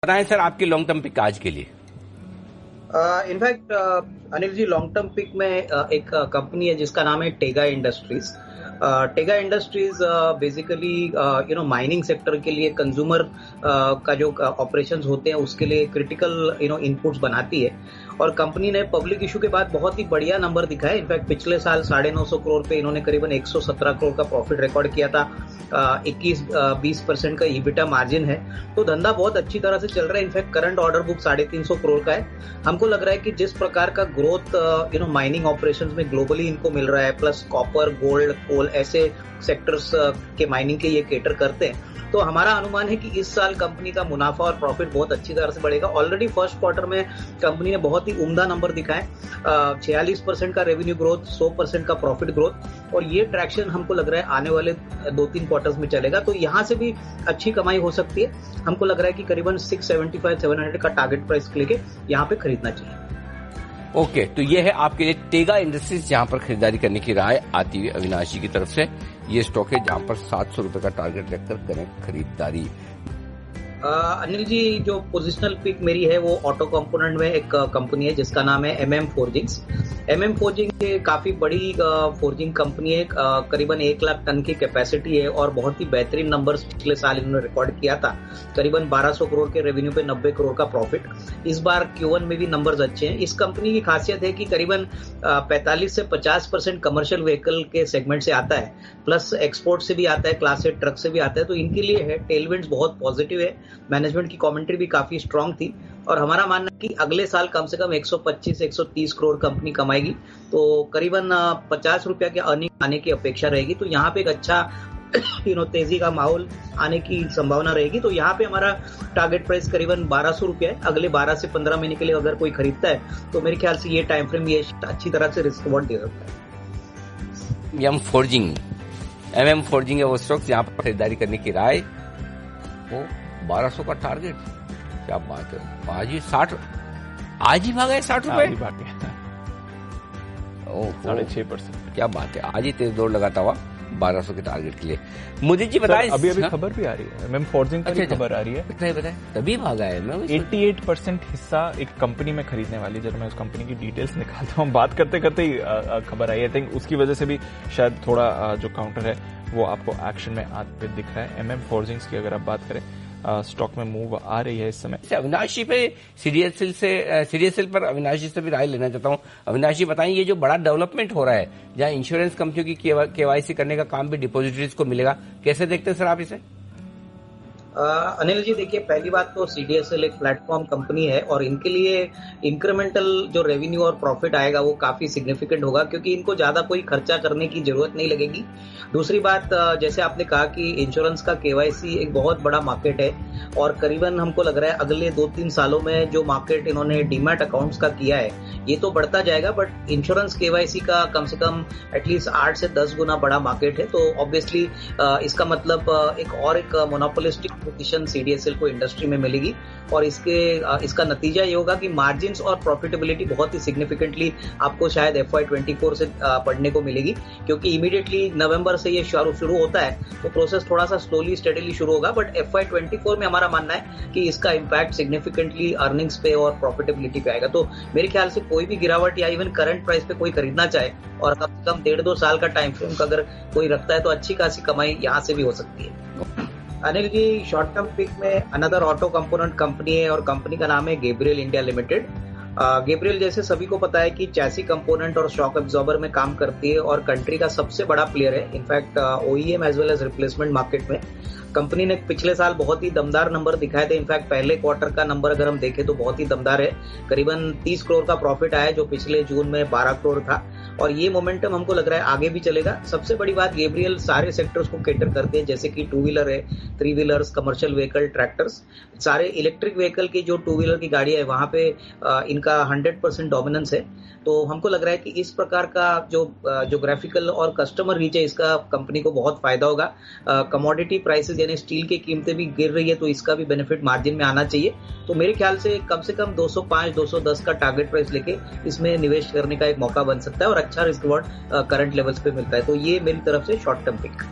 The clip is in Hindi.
बताएं सर आपकी लॉन्ग टर्म पिक आज के लिए। In fact Anil ji, long term pick में एक कंपनी है जिसका नाम है Tega industries. Tega industries basically mining sector के लिए कंज्यूमर का जो ऑपरेशंस होते हैं उसके लिए क्रिटिकल इनपुट्स बनाती है। और कंपनी ने पब्लिक इशू के बाद बहुत ही बढ़िया नंबर दिखाया। इनफैक्ट पिछले साल 950 करोड़ पे इन्होंने करीबन 117 करोड़ का प्रॉफिट रिकॉर्ड किया था। 21-20% का ईबिटा मार्जिन है, तो धंधा बहुत अच्छी तरह से चल रहा है। In fact current order book 350 crore का है। हमको लग रहा है कि जिस प्रकार का ग्रोथ माइनिंग ऑपरेशंस में ग्लोबली इनको मिल रहा है, प्लस कॉपर, गोल्ड, कोल ऐसे सेक्टर्स के माइनिंग के ये केटर करते हैं, तो हमारा अनुमान है कि इस साल कंपनी का मुनाफा और प्रॉफिट बहुत अच्छी तरह से बढ़ेगा। ऑलरेडी फर्स्ट क्वार्टर में कंपनी ने बहुत ही उम्दा नंबर दिखाए, 46% का रेवेन्यू ग्रोथ, 100% का प्रॉफिट ग्रोथ, और ये ट्रैक्शन हमको लग रहा है आने वाले 2-3 क्वार्टर्स में चलेगा। तो यहाँ से भी अच्छी कमाई हो सकती है। हमको लग रहा है कि करीबन 675-700 का टारगेट प्राइस लेके यहाँ पे खरीदना चाहिए। ओके, तो ये है आपके लिए टेगा इंडस्ट्रीज, जहां पर खरीदारी करने की राय आती हुई अविनाश जी की तरफ से। ये स्टॉक है जहां पर 700 रुपए का टारगेट रखकर करें खरीदारी। अनिल जी, जो पोजिशनल पिक मेरी है वो ऑटो कंपोनेंट में एक कंपनी है जिसका नाम है MM फोर्जिंग्स। MM फोर्जिंग काफी बड़ी फोर्जिंग कंपनी है, करीबन 1 लाख टन की कैपेसिटी है और बहुत ही बेहतरीन नंबर्स पिछले साल इन्होंने रिकॉर्ड किया था। करीबन 1200 करोड़ के रेवेन्यू पे 90 करोड़ का प्रॉफिट। इस बार Q1 में भी नंबर्स अच्छे हैं। इस कंपनी की खासियत है कि करीबन 45 से 50% कमर्शियल व्हीकल के सेगमेंट से आता है, प्लस एक्सपोर्ट से भी आता है, क्लास 8 ट्रक से भी आता है। तो इनके लिए है टेलविंड्स बहुत पॉजिटिव है। मैनेजमेंट की कमेंट्री भी काफी स्ट्रांग थी और हमारा मानना है कि अगले साल कम से कम 125 से 130 करोड़ कंपनी कमाएगी, तो करीबन 50 रुपया के अर्निंग आने की अपेक्षा रहेगी। तो यहाँ पे एक अच्छा तेजी का माहौल आने की संभावना रहेगी। तो यहाँ पे हमारा टारगेट प्राइस करीबन 1200 रुपया है। अगले 12 से 15 महीने के लिए अगर कोई खरीदता है तो मेरे ख्याल से ये टाइम फ्रेम ये अच्छी तरह से रिस्क रिवॉर्ड दे सकता है। MM फोर्जिंग है वो स्टॉक्स, यहाँ पर खरीदारी करने की राय हो। 1200 का टारगेट, क्या बात है। आज ही भागा है 60 रुपए, 6.5%। क्या बात है, आज ही तेज दौड़ लगाता हुआ 1200 के टारगेट के लिए। मुझे जी बताएं, अभी खबर भी आ रही है, MM फोर्जिंग की खबर आ रही है। बताएं तभी भागा है। मैं 88% हिस्सा एक कंपनी में खरीदने वाली। जब मैं उस कंपनी की डिटेल्स निकालता हूँ, बात करते करते ही खबर आई। आई थिंक उसकी वजह से भी शायद थोड़ा जो काउंटर है वो आपको एक्शन में आते दिख रहा है। MM फोर्जिंग्स की अगर आप बात करें, स्टॉक में मूव आ रही है इस समय। अविनाश जी पे सीडीएसएल पर अविनाश जी से भी राय लेना चाहता हूँ। अविनाश जी बताएं, ये जो बड़ा डेवलपमेंट हो रहा है जहाँ इंश्योरेंस कंपनियों की केवाईसी करने का काम भी डिपॉजिटरीज को मिलेगा, कैसे देखते हैं सर आप इसे? अनिल जी, देखिए, पहली बात तो सीडीएसएल एक प्लेटफॉर्म कंपनी है और इनके लिए इंक्रीमेंटल जो रेवेन्यू और प्रॉफिट आएगा वो काफी सिग्निफिकेंट होगा, क्योंकि इनको ज्यादा कोई खर्चा करने की जरूरत नहीं लगेगी। दूसरी बात, जैसे आपने कहा कि इंश्योरेंस का केवाईसी एक बहुत बड़ा मार्केट है और करीबन हमको लग रहा है अगले 2-3 सालों में जो मार्केट इन्होंने डीमैट अकाउंट्स का किया है ये तो बढ़ता जाएगा, बट इंश्योरेंस केवाईसी का कम से कम एटलीस्ट 8 से 10 गुना बड़ा मार्केट है। तो ऑब्वियसली इसका मतलब एक मोनोपोलिस्टिक पोजीशन सीडीएसएल को इंडस्ट्री में मिलेगी और इसका नतीजा ये होगा कि मार्जिन्स और प्रॉफिटेबिलिटी बहुत ही सिग्निफिकेंटली आपको शायद FY24 से पढ़ने को मिलेगी, क्योंकि इमीडिएटली नवंबर से ये शुरू होता है तो प्रोसेस थोड़ा सा स्लोली स्टेडीली शुरू होगा। बट FY24 में हमारा मानना है कि इसका इम्पैक्ट सिग्निफिकेंटली अर्निंग्स पे और प्रॉफिटेबिलिटी पे आएगा। तो मेरे ख्याल से कोई भी गिरावट या इवन करंट प्राइस पे कोई खरीदना चाहे और कम से कम 1.5-2 साल का टाइम फ्रेम का अगर कोई रखता है तो अच्छी खासी कमाई यहाँ से भी हो सकती है। Anil ji, short term pick में अनदर ऑटो कंपोनेंट कंपनी है और कंपनी का नाम है गैब्रियल इंडिया लिमिटेड। गैब्रियल जैसे सभी को पता है कि चैसी कंपोनेंट और शॉक एब्जॉर्बर में काम करती है और कंट्री का सबसे बड़ा प्लेयर है, in fact OEM as well as replacement market में। कंपनी ने पिछले साल बहुत ही दमदार नंबर दिखाए थे। इनफैक्ट पहले क्वार्टर का नंबर अगर हम देखें तो बहुत ही दमदार है, करीबन 30 करोड़ का प्रॉफिट आया जो पिछले जून में 12 करोड़ था और ये मोमेंटम हमको लग रहा है आगे भी चलेगा। सबसे बड़ी बात, गैब्रियल सारे सेक्टर्स को कैटर करते हैं, जैसे कि 2 व्हीलर है, 3 व्हीलर्स, कमर्शियल व्हीकल, ट्रैक्टर्स, सारे इलेक्ट्रिक व्हीकल की जो 2 व्हीलर की गाड़ी है वहां पे इनका 100% डोमिनेंस है। तो हमको लग रहा है कि इस प्रकार का जो जोग्राफिकल और कस्टमर रीच है इसका कंपनी को बहुत फायदा होगा। कमोडिटी प्राइसेस यानी स्टील की कीमतें भी गिर रही है तो इसका भी बेनिफिट मार्जिन में आना चाहिए। तो मेरे ख्याल से कम 205-210 का टारगेट प्राइस लेके इसमें निवेश करने का एक मौका बन सकता है और अच्छा रिस्क रिवॉर्ड करंट लेवल्स पे मिलता है। तो ये मेरी तरफ से शॉर्ट टर्म पिक।